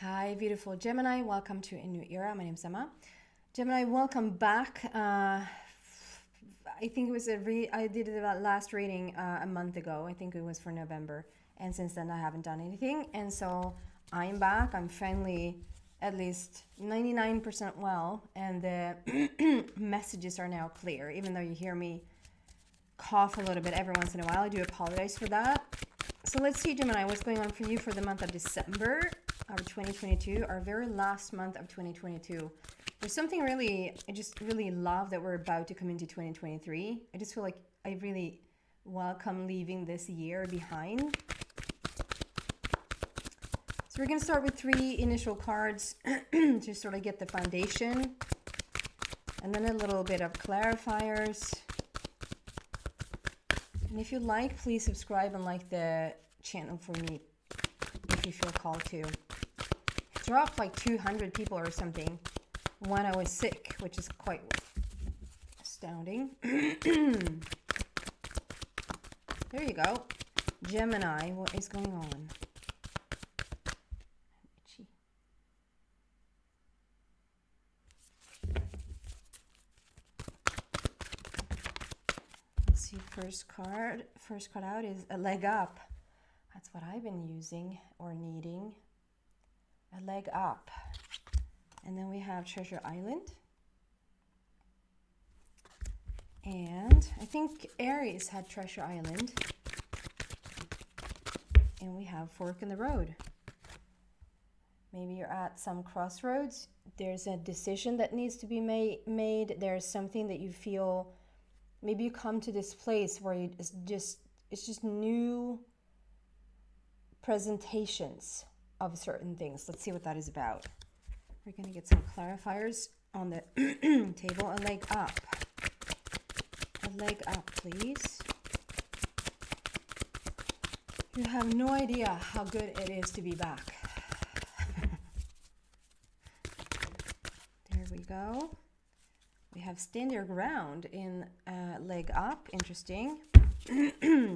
Hi, beautiful Gemini. Welcome to a new era. My name's Emma. Gemini, welcome back. I think it was I did the last reading a month ago. I think it was for November. And since then, I haven't done anything. And so I'm back. I'm finally at least 99% well. And the messages are now clear. Even though you hear me cough a little bit every once in a while, I do apologize for that. So let's see, Gemini, what's going on for you for the month of December, our 2022, our very last month of 2022. There's something I just really love that we're about to come into 2023. I just feel like I really welcome leaving this year behind. So we're going to start with 3 initial cards to sort of get the foundation. And then a little bit of clarifiers. And if you like, please subscribe and like the channel for me if you feel called to. It dropped like 200 people or something when I was sick, which is quite astounding. There you go. Gemini, what is going on? First card out is a leg up. That's what I've been using or needing. A leg up. And then we have Treasure Island. And I think Aries had Treasure Island. And we have Fork in the Road. Maybe you're at some crossroads. There's a decision that needs to be made. There's something that you feel. Maybe you come to this place where it's just new presentations of certain things. Let's see what that is about. We're going to get some clarifiers on the table. A leg up. A leg up, please. You have no idea how good it is to be back. There we go. We have stand your ground in leg up. Interesting.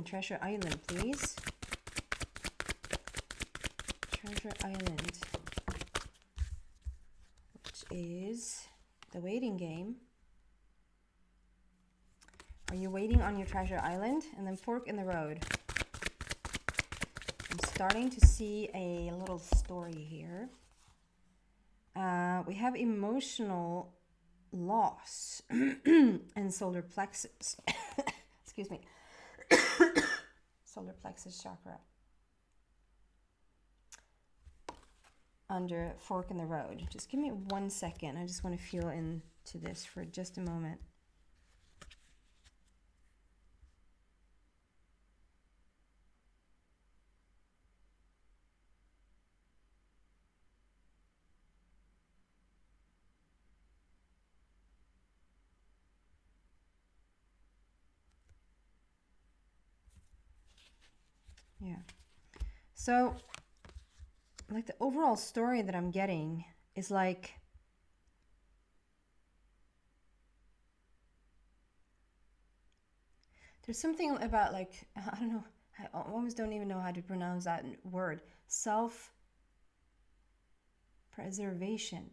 Treasure Island, please. Treasure Island, which is the waiting game. Are you waiting on your Treasure Island? And then Fork in the Road. I'm starting to see a little story here. We have emotional loss and solar plexus. Excuse me. Solar plexus chakra. Under Fork in the Road. Just give me 1 second. I just want to feel into this for just a moment. Yeah. So, like the overall story that I'm getting is like there's something about like, I don't know, I almost don't even know how to pronounce that word. Self-preservation.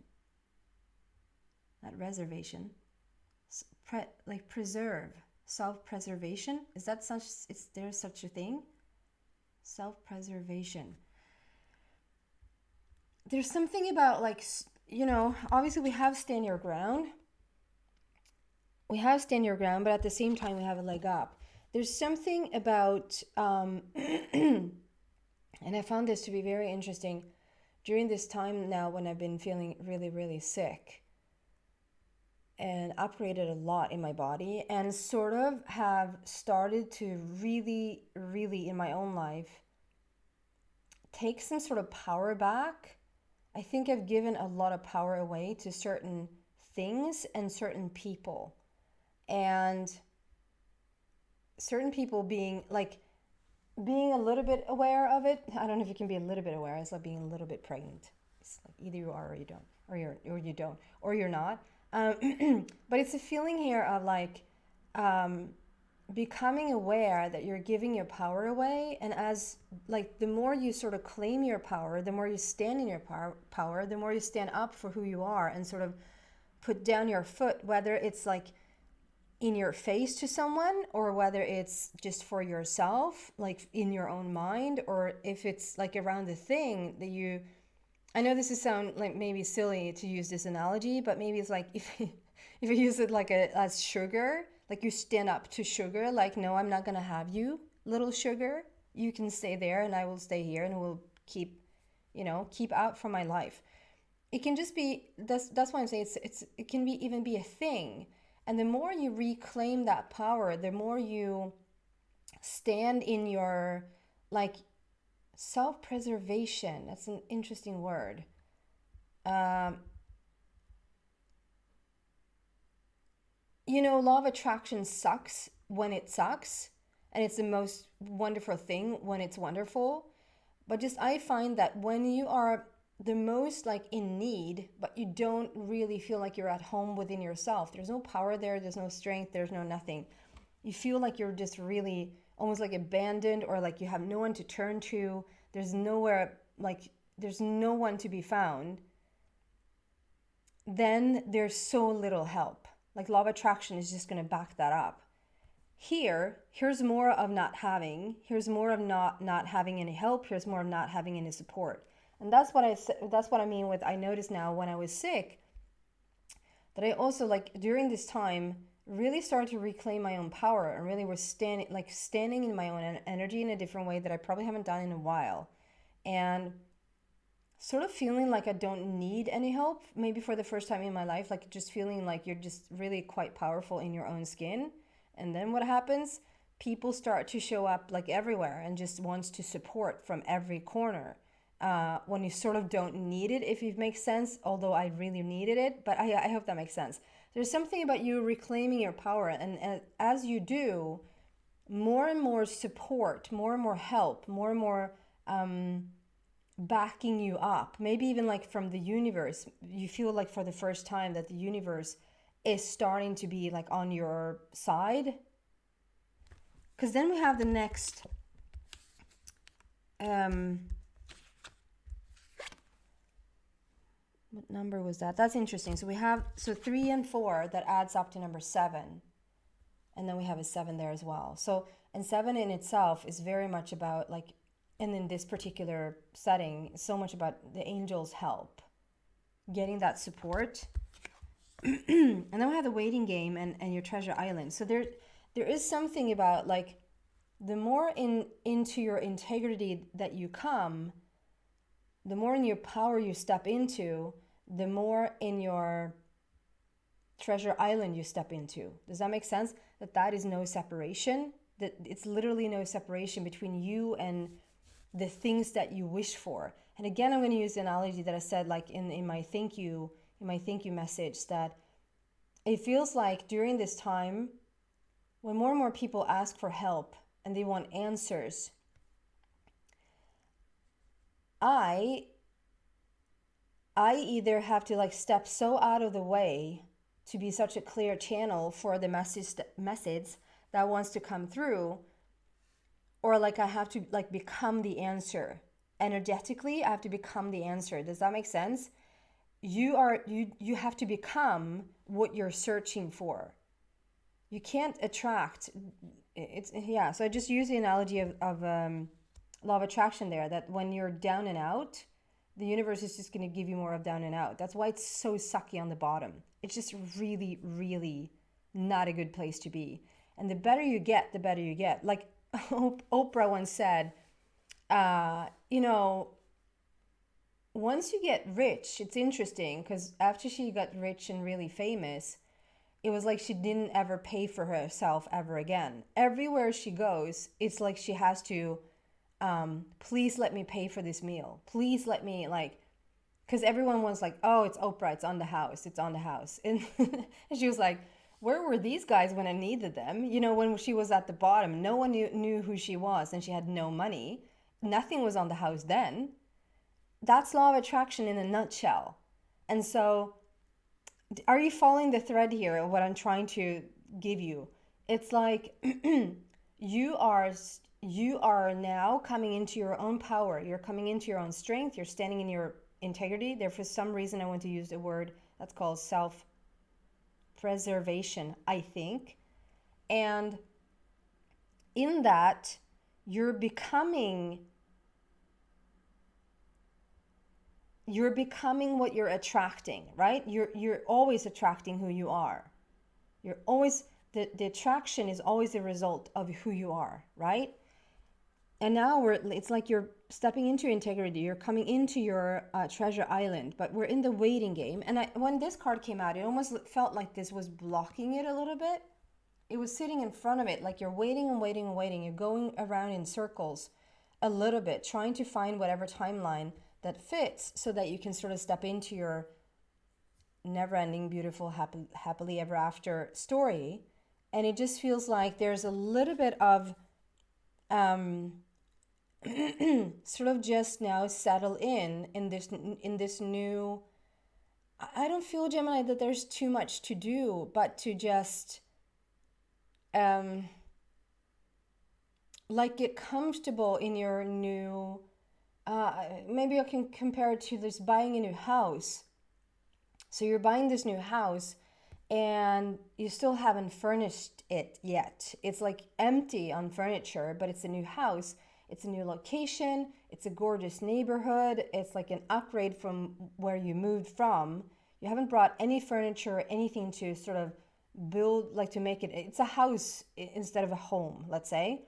Not reservation. Like preserve. Self-preservation. Is there such a thing? Self-preservation. There's something about like, obviously we have stand your ground. We have stand your ground, but at the same time we have a leg up. There's something about, and I found this to be very interesting during this time now when I've been feeling really, really sick and upgraded a lot in my body and sort of have started to really, really in my own life take some sort of power back. I think I've given a lot of power away to certain things and certain people. And certain people being a little bit aware of it. I don't know if you can be a little bit aware. It's like being a little bit pregnant. It's like either you are or you don't, or you don't, or you're not. But it's a feeling here of like becoming aware that you're giving your power away, and as like the more you sort of claim your power, the more you stand in your power, the more you stand up for who you are and sort of put down your foot, whether it's like in your face to someone or whether it's just for yourself, like in your own mind, or if it's like around the thing that you, I know this is sound like maybe silly to use this analogy, but maybe it's like if if you use it like as sugar, like you stand up to sugar, like, no, I'm not gonna have you, little sugar. You can stay there and I will stay here and we'll keep, keep out from my life. It can just be, that's why I'm saying it can be even be a thing. And the more you reclaim that power, the more you stand in your like self-preservation. That's an interesting word. Law of attraction sucks when it sucks, and it's the most wonderful thing when it's wonderful. But just I find that when you are the most like in need, but you don't really feel like you're at home within yourself, there's no power there, there's no strength, there's no nothing. You feel like you're just really almost like abandoned, or like you have no one to turn to. There's nowhere, like there's no one to be found. Then there's so little help. Like law of attraction is just going to back that up. Here's more of not having. Here's more of not having any help. Here's more of not having any support. And that's what I mean with, I noticed now when I was sick that I also, like during this time, really started to reclaim my own power and really was standing in my own energy in a different way that I probably haven't done in a while. And sort of feeling like I don't need any help, maybe for the first time in my life, like just feeling like you're just really quite powerful in your own skin. And then what happens? People start to show up like everywhere and just wants to support from every corner. When you sort of don't need it, if it makes sense, although I really needed it, but I hope that makes sense. There's something about you reclaiming your power, and as you do, more and more support, more and more help, more and more backing you up, maybe even like from the universe. You feel like for the first time that the universe is starting to be like on your side. Because then we have the next what number was that? That's interesting. So we have 3 and 4, that adds up to number 7, and then we have a 7 there as well. So, and 7 in itself is very much about like, and in this particular setting, so much about the angels' help, getting that support. And then we have the waiting game and your treasure island. So there is something about like, the more into your integrity that you come, the more in your power you step into, the more in your treasure island you step into. Does that make sense? That is no separation, that it's literally no separation between you and the things that you wish for. And again, I'm going to use the analogy that I said like in my thank you message, that it feels like during this time when more and more people ask for help and they want answers, I either have to like step so out of the way to be such a clear channel for the message that wants to come through, or like I have to like become the answer. Energetically, I have to become the answer. Does that make sense? You have to become what you're searching for. You can't attract. So I just use the analogy of law of attraction there, that when you're down and out, the universe is just going to give you more of down and out. That's why it's so sucky on the bottom. It's just really, really not a good place to be. And the better you get, the better you get. Like Oprah once said, once you get rich, it's interesting because after she got rich and really famous, it was like she didn't ever pay for herself ever again. Everywhere she goes, it's like she has to, please let me pay for this meal. Please let me, like, because everyone was like, oh, it's Oprah, it's on the house, it's on the house. And, and she was like, where were these guys when I needed them? When she was at the bottom, no one knew who she was and she had no money. Nothing was on the house then. That's law of attraction in a nutshell. And so, are you following the thread here of what I'm trying to give you? It's like you are you are now coming into your own power. You're coming into your own strength. You're standing in your integrity. There, for some reason, I want to use the word that's called self-preservation, I think. And in that, you're becoming what you're attracting, right? You're always attracting who you are. You're always the attraction is always a result of who you are, right? And now it's like you're stepping into your integrity. You're coming into your treasure island, but we're in the waiting game. And when this card came out, it almost felt like this was blocking it a little bit. It was sitting in front of it, like you're waiting and waiting and waiting. You're going around in circles a little bit, trying to find whatever timeline that fits so that you can sort of step into your never-ending, beautiful, happily ever after story. And it just feels like there's a little bit of sort of just now settle in this new. I don't feel, Gemini, that there's too much to do, but to just like get comfortable in your new. Maybe I can compare it to this buying a new house. So you're buying this new house and you still haven't furnished it yet. It's like empty on furniture, but it's a new house. It's a new location. It's a gorgeous neighborhood. It's like an upgrade from where you moved from. You haven't brought any furniture or anything to sort of build, like to make it. It's a house instead of a home, let's say.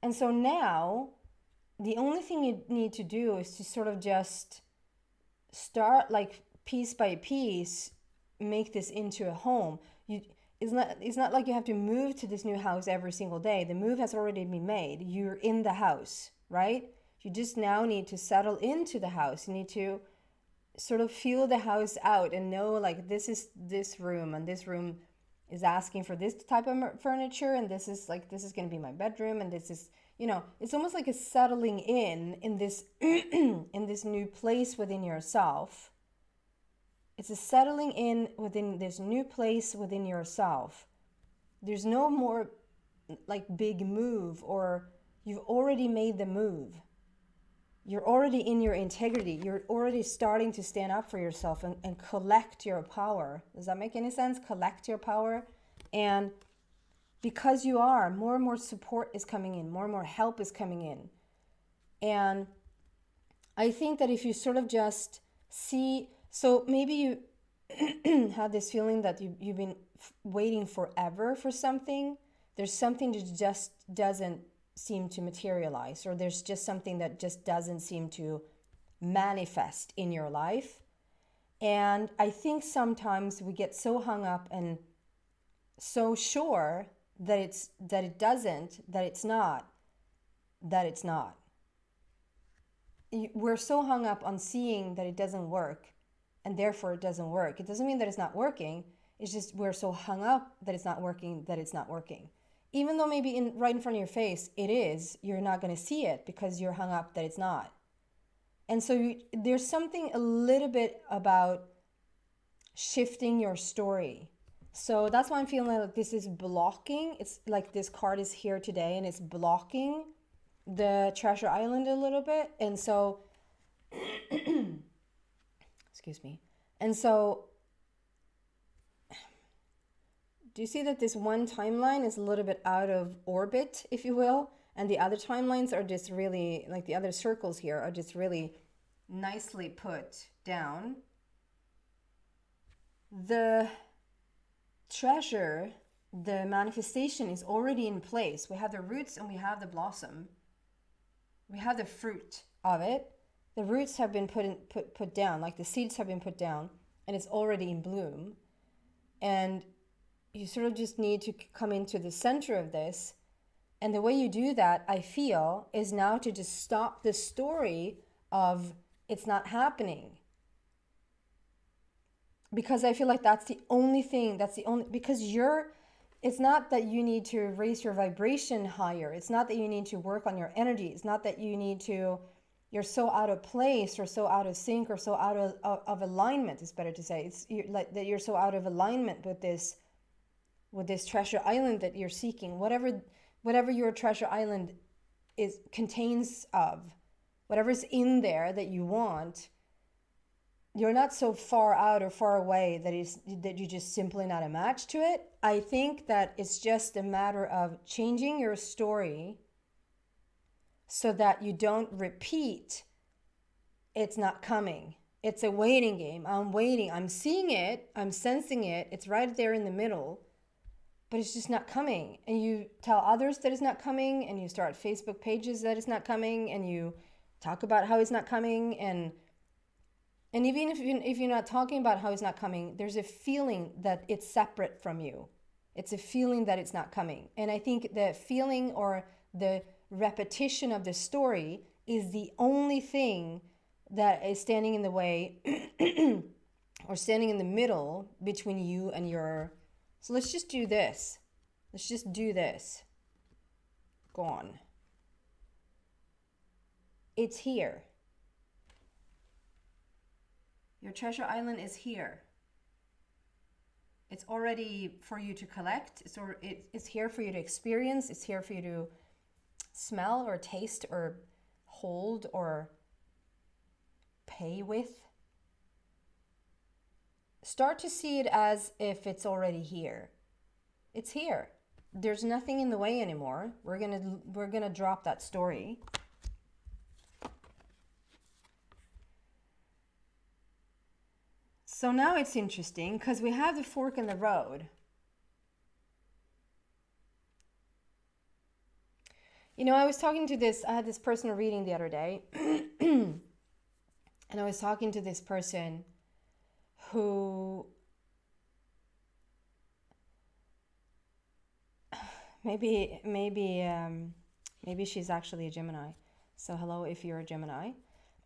And so now the only thing you need to do is to sort of just start, like, piece by piece, make this into a home. It's not like you have to move to this new house every single day. The move has already been made. You're in the house, right? You just now need to settle into the house. You need to sort of feel the house out and know, like, this is this room, and this room is asking for this type of furniture, and this is going to be my bedroom, and this is, it's almost like a settling in this in this new place within yourself. It's a settling in within this new place within yourself. There's no more like big move, or you've already made the move. You're already in your integrity. You're already starting to stand up for yourself and collect your power. Does that make any sense? Collect your power. And because you are, more and more support is coming in, more and more help is coming in. And I think that if you sort of just see, so maybe you have this feeling that you've been waiting forever for something. There's something that just doesn't seem to materialize, or there's just something that just doesn't seem to manifest in your life. And I think sometimes we get so hung up and so sure that it's not. We're so hung up on seeing that it doesn't work, and therefore it doesn't work. It doesn't mean that it's not working. It's just we're so hung up that it's not working, Even though maybe right in front of your face it is, you're not going to see it because you're hung up that it's not. And so there's something a little bit about shifting your story. So that's why I'm feeling like this is blocking. It's like this card is here today and it's blocking the treasure island a little bit. And so, excuse me. And so, do you see that this one timeline is a little bit out of orbit, if you will? And the other timelines are just really, like the other circles here are just really nicely put down. The treasure, the manifestation is already in place. We have the roots and we have the blossom. We have the fruit of it. The roots have been put down, like the seeds have been put down, and it's already in bloom. And you sort of just need to come into the center of this. And the way you do that, I feel, is now to just stop the story of it's not happening. Because I feel like that's the only thing, because it's not that you need to raise your vibration higher. It's not that you need to work on your energy. It's not that you're so out of place or so out of sync or so out of alignment, it's better to say. It's like that you're so out of alignment with with this treasure island that you're seeking, whatever your treasure island contains of, whatever's in there that you want, you're not so far out or far away that you're just simply not a match to it. I think that it's just a matter of changing your story so that you don't repeat it's not coming. It's a waiting game. I'm waiting. I'm seeing it. I'm sensing it. It's right there in the middle, but it's just not coming. And you tell others that it's not coming, and you start Facebook pages that it's not coming, and you talk about how it's not coming. And even if you're not talking about how it's not coming, there's a feeling that it's separate from you. It's a feeling that it's not coming. And I think the feeling or the repetition of the story is the only thing that is standing in the way or standing in the middle between you and your... So let's just do this. Let's just do this. Go on. It's here. Your treasure island is here. It's already for you to collect. It's here for you to experience. It's here for you to smell or taste or hold or pay with. Start to see it as if it's already here. It's here. There's nothing in the way anymore. We're gonna drop that story. So now it's interesting because we have the fork in the road. You know, I had this personal reading the other day, and I was talking to this person who maybe she's actually a Gemini. So hello if you're a Gemini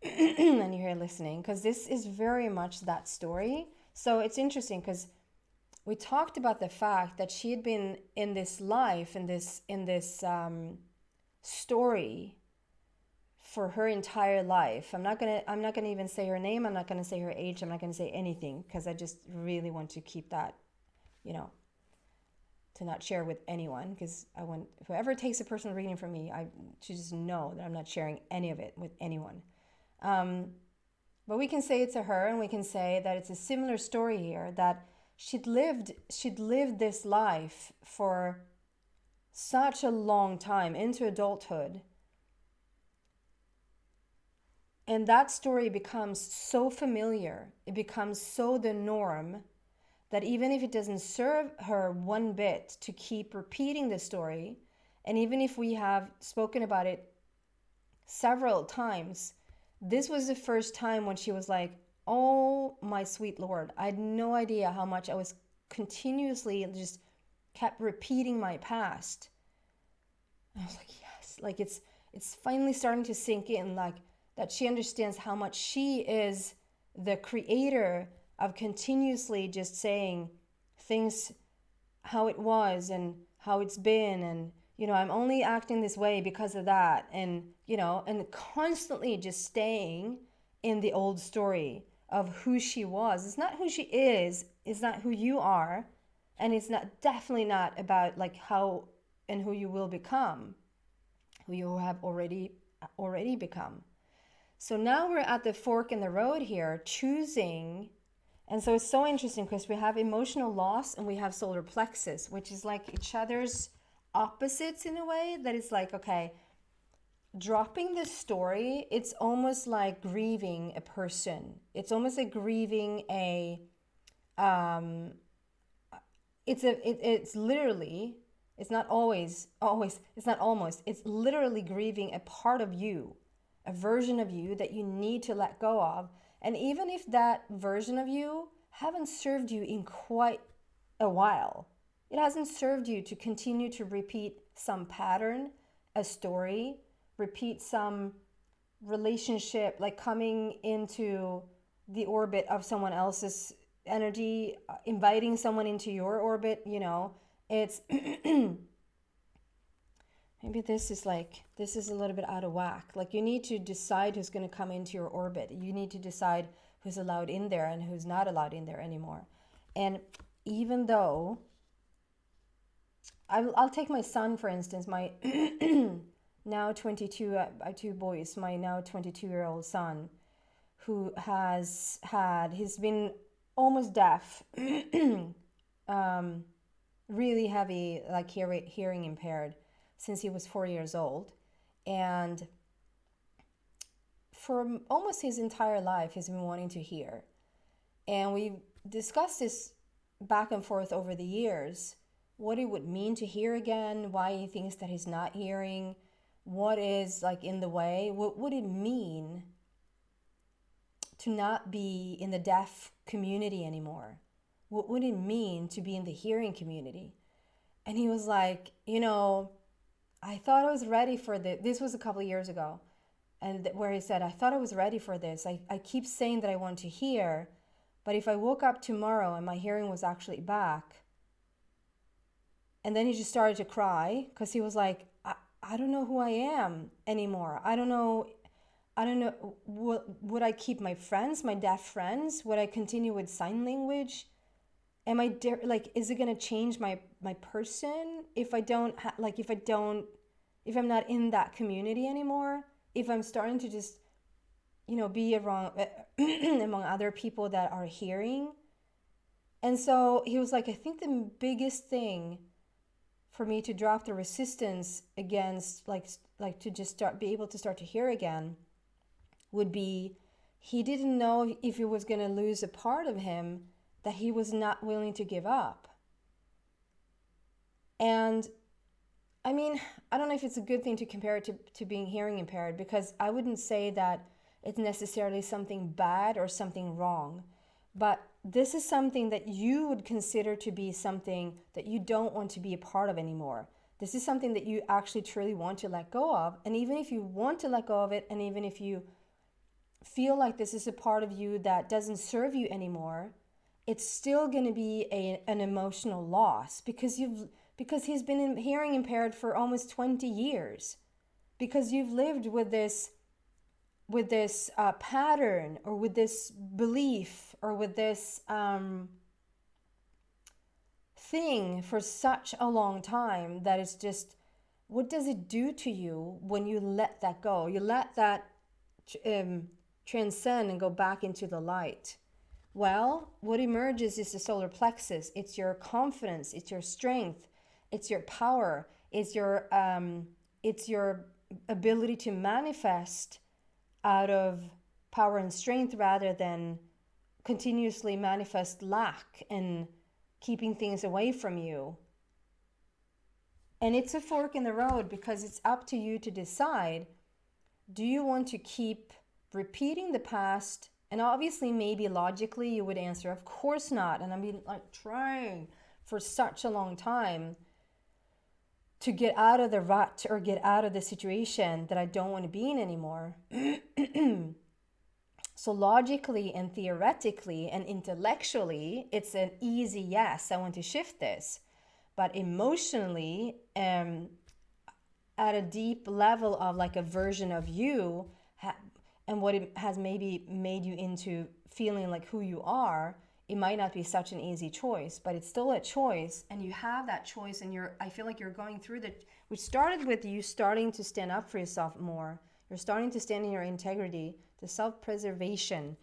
and you're here listening, because this is very much that story. So it's interesting because we talked about the fact that she had been in this life, in this story for her entire life. I'm not gonna even say her name. I'm not gonna say her age. I'm not gonna say anything because I just really want to keep that, to not share with anyone, because I want whoever takes a personal reading from me, I should just know that I'm not sharing any of it with anyone. But we can say it's a her, and we can say that it's a similar story here, that she'd lived this life for such a long time into adulthood. And that story becomes so familiar, it becomes so the norm, that even if it doesn't serve her one bit to keep repeating the story, and even if we have spoken about it several times, this was the first time when she was like, oh my sweet Lord, I had no idea how much I was continuously just kept repeating my past. I was like, yes, like it's finally starting to sink in, like that she understands how much she is the creator of continuously just saying things how it was and how it's been, and I'm only acting this way because of that, and and constantly just staying in the old story of who she was. It's not who she is, it's not who you are, and it's definitely not about like how and who you will become, who you have already become. So now we're at the fork in the road here, choosing. And so it's so interesting because we have emotional loss and we have solar plexus, which is like each other's opposites in a way. That is like, okay, dropping the story, it's almost like grieving a person. It's almost like grieving it's literally, it's not always, it's not almost, it's literally grieving a part of you, a version of you that you need to let go of. And even if that version of you haven't served you in quite a while, it hasn't served you to continue to repeat some pattern, a story, repeat some relationship, like coming into the orbit of someone else's energy, inviting someone into your orbit, it's maybe this is a little bit out of whack. Like you need to decide who's going to come into your orbit. You need to decide who's allowed in there and who's not allowed in there anymore. And even though I'll take my son, for instance, my now 22, I have two boys, my now 22-year-old son, who he's been almost deaf, really heavy, like hearing impaired since he was 4 years old. And for almost his entire life, he's been wanting to hear. And we discussed this back and forth over the years, what it would mean to hear again, why he thinks that he's not hearing, what is like in the way, what would it mean to not be in the deaf community anymore? What would it mean to be in the hearing community? And he was like, I thought I was ready for this. This was a couple of years ago. And where he said, I thought I was ready for this. I keep saying that I want to hear, but if I woke up tomorrow and my hearing was actually back, and then he just started to cry because he was like, I don't know who I am anymore. I don't know. Would I keep my friends, my deaf friends? Would I continue with sign language? Am I is it gonna change my person if I don't if I'm not in that community anymore? If I'm starting to just be around among other people that are hearing? And so he was like, I think the biggest thing for me to drop the resistance against like to just be able to start to hear again would be, he didn't know if he was going to lose a part of him that he was not willing to give up. And I mean, I don't know if it's a good thing to compare it to being hearing impaired, because I wouldn't say that it's necessarily something bad or something wrong. But this is something that you would consider to be something that you don't want to be a part of anymore. This is something that you actually truly want to let go of. And even if you want to let go of it, and even if you feel like this is a part of you that doesn't serve you anymore, it's still going to be an emotional loss, because he's been hearing impaired for almost 20 years, because you've lived with this pattern, or with this belief, or with this thing for such a long time, that it's just, what does it do to you when you let that go? You let that transcend and go back into the light. Well, what emerges is the solar plexus. It's your confidence, it's your strength, it's your power, it's your ability to manifest out of power and strength, rather than continuously manifest lack and keeping things away from you. And it's a fork in the road, because it's up to you to decide, do you want to keep repeating the past? And obviously, maybe logically you would answer, of course not. And I've been like trying for such a long time to get out of the rut, or get out of the situation that I don't want to be in anymore. So logically and theoretically and intellectually, it's an easy yes, I want to shift this. But emotionally, at a deep level of like a version of you, and what it has maybe made you into feeling like who you are, it might not be such an easy choice, but it's still a choice, and you have that choice. And I feel like you're going through which started with you starting to stand up for yourself more. You're starting to stand in your integrity. The self-preservation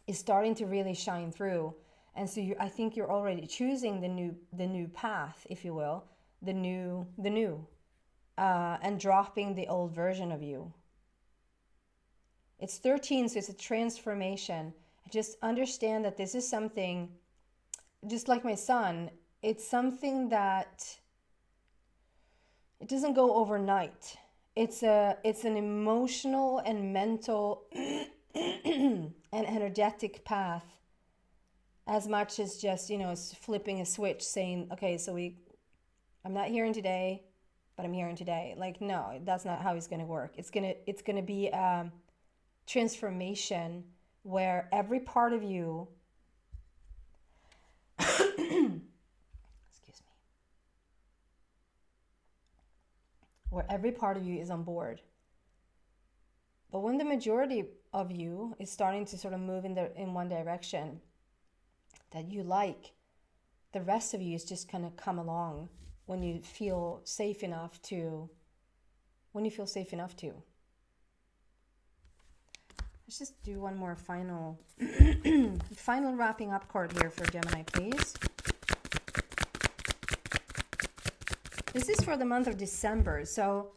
is starting to really shine through. And so I think you're already choosing the new path, if you will, the new, and dropping the old version of you. It's 13, so it's a transformation. Just understand that this is something, just like my son, it's something that it doesn't go overnight. It's an emotional and mental and energetic path, as much as just, flipping a switch, saying, okay, so I'm not hearing today, but I'm hearing today. Like, no, that's not how it's going to work. It's going to be a transformation where every part of you excuse me, where every part of you is on board. But when the majority of you is starting to sort of move in one direction that you like, the rest of you is just going to come along when you feel safe enough to. Let's just do one more final final wrapping up card here for Gemini, please. This is for the month of December, so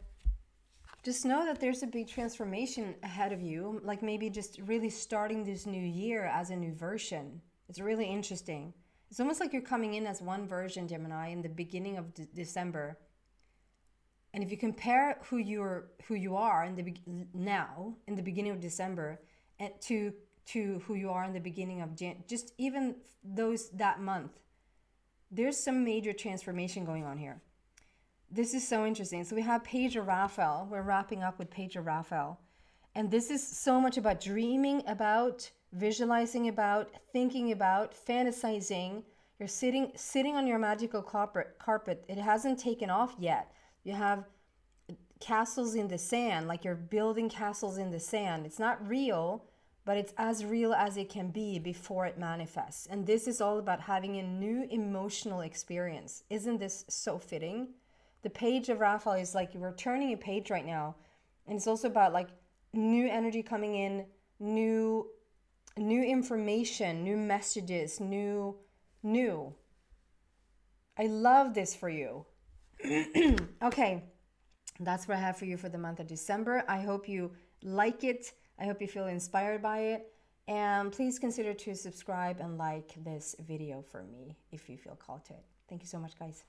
just know that there's a big transformation ahead of you, like maybe just really starting this new year as a new version. It's really interesting. It's almost like you're coming in as one version, Gemini, in the beginning of December. And if you compare who you are in the beginning of December, and to who you are in the beginning of just even that month, there's some major transformation going on here. This is so interesting. So we have Page of Raphael. We're wrapping up with Page of Raphael. And this is so much about dreaming about, visualizing about, thinking about, fantasizing. You're sitting on your magical carpet. It hasn't taken off yet. You have castles in the sand, like you're building castles in the sand. It's not real, but it's as real as it can be before it manifests. And this is all about having a new emotional experience. Isn't this so fitting? The Page of Raphael is like we're turning a page right now. And it's also about like new energy coming in, new information, new messages, new. I love this for you. Okay, that's what I have for you for the month of December. I hope you like it. I hope you feel inspired by it. And please consider to subscribe and like this video for me if you feel called to it. Thank you so much, guys.